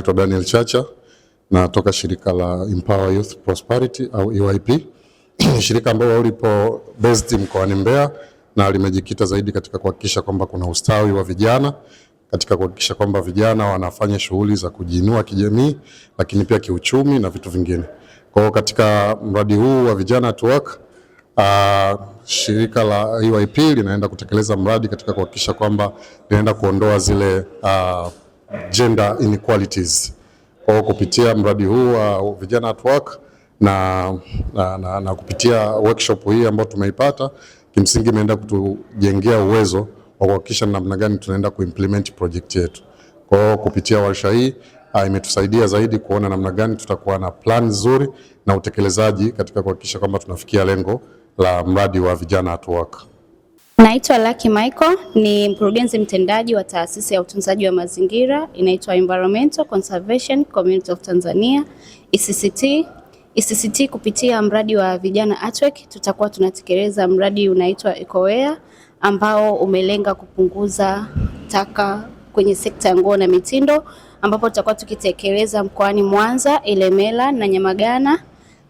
naitwa Daniel Chacha, natoka shirika la Empower Youth Prosperity au EYP. Shirika ambalo lipo based mkoani Mbeya na limejikita zaidi katika kuhakikisha kwamba kuna ustawi wa vijana, katika kuhakikisha kwamba vijana wanafanya shughuli za kujiinua kijamii, lakini pia kiuchumi na vitu vingine. Kwa hiyo katika mradi huu wa Vijana at Work, shirika la EYP linaenda kutekeleza mradi katika kuhakikisha kwamba linaenda kuondoa zile gender inequalities. Kwa hiyo kupitia mradi huu wa Vijana at Work na kupitia workshop hii ambayo tumeipata, kimsingi imeenda kutujengea uwezo wa kuhakikisha namna gani tunaenda kuimplement project yetu. Kwa hiyo kupitia warsha hii imetusaidia zaidi kuona namna gani tutakuwa na plan nzuri na utekelezaji katika kuhakikisha kwamba tunafikia lengo la mradi wa Vijana at Work. Naitwa Lucky Michael, ni mkurugenzi mtendaji wa taasisi ya utunzaji wa mazingira inaitwa Environmental Conservation Community of Tanzania, ECCT. ECCT kupitia mradi wa Vijana at Work tutakuwa tunatekeleza mradi unaitwa EcoWare ambao umelenga kupunguza taka kwenye sekta ya nguo na mitindo, ambapo tutakuwa tukitekeleza mkoani Mwanza, Ilemela na Nyamagana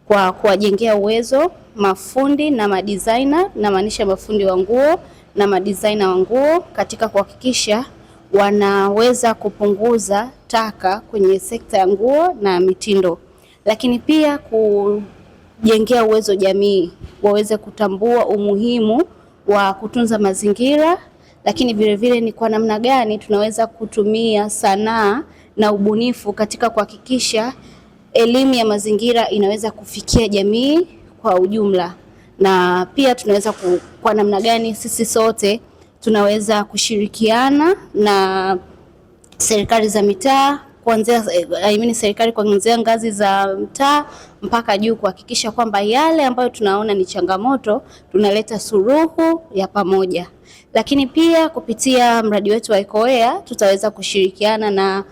kwa kuwajengea uwezo mafundi na madesigner, na maanisha mafundi wa nguo na madesigner wa nguo katika kuhakikisha wanaweza kupunguza taka kwenye sekta ya nguo na mitindo, lakini pia kujengea uwezo jamii waweze kutambua umuhimu wa kutunza mazingira, lakini vile vile ni kwa namna gani tunaweza kutumia sanaa na ubunifu katika kuhakikisha elimu ya mazingira inaweza kufikia jamii kwa ujumla, na pia tunaweza kwa namna gani sisi sote tunaweza kushirikiana na serikali za mitaa kuanzia serikali kuanzia ngazi za mtaa mpaka juu kuhakikisha kwamba yale ambayo tunaona ni changamoto tunaleta suluhu ya pamoja. Lakini pia kupitia mradi wetu wa EcoWare tutaweza kushirikiana na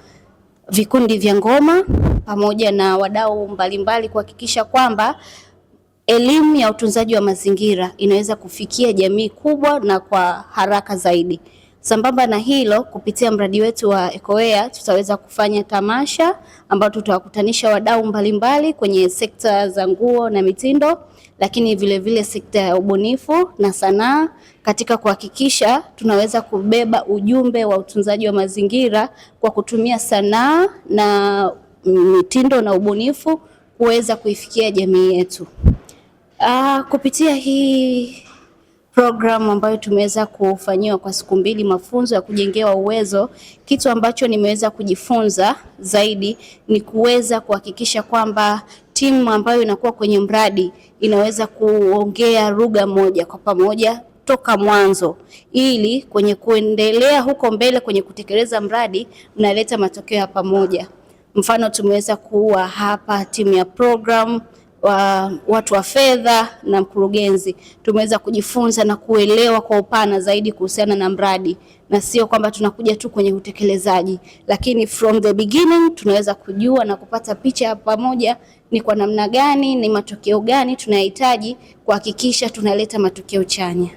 vikundi vya ngoma pamoja na wadau mbalimbali kuhakikisha kwamba elimu ya utunzaji wa mazingira inaweza kufikia jamii kubwa na kwa haraka zaidi. Sambamba na hilo, kupitia mradi wetu wa EcoWare tutaweza kufanya tamasha ambao tutawakutanisha wadau mbalimbali kwenye sekta za nguo na mitindo, lakini vile vile sekta ya ubunifu na sanaa katika kuhakikisha tunaweza kubeba ujumbe wa utunzaji wa mazingira kwa kutumia sanaa na mitindo na ubunifu kuweza kuifikia jamii yetu. Kupitia hii programu ambayo tumeweza kufanyiwa kwa siku mbili mafunzo ya kujengewa uwezo, kitu ambacho nimeweza kujifunza zaidi ni kuweza kuhakikisha kwamba timu ambayo inakuwa kwenye mradi inaweza kuongea lugha moja kwa pamoja toka mwanzo, ili kwenye kuendelea huko mbele kwenye kutekeleza mradi mnaleta matokeo ya pamoja. Mfano, tumeweza kuwa hapa timu ya program, watu wa fedha na mkurugenzi, tumeweza kujifunza na kuelewa kwa upana zaidi kuhusiana na mradi, na sio kwamba tunakuja tu kwenye utekelezaji, lakini from the beginning tunaweza kujua na kupata picha ya pamoja ni kwa namna gani, ni matokeo gani tunahitaji kuhakikisha tunaleta matokeo chanya.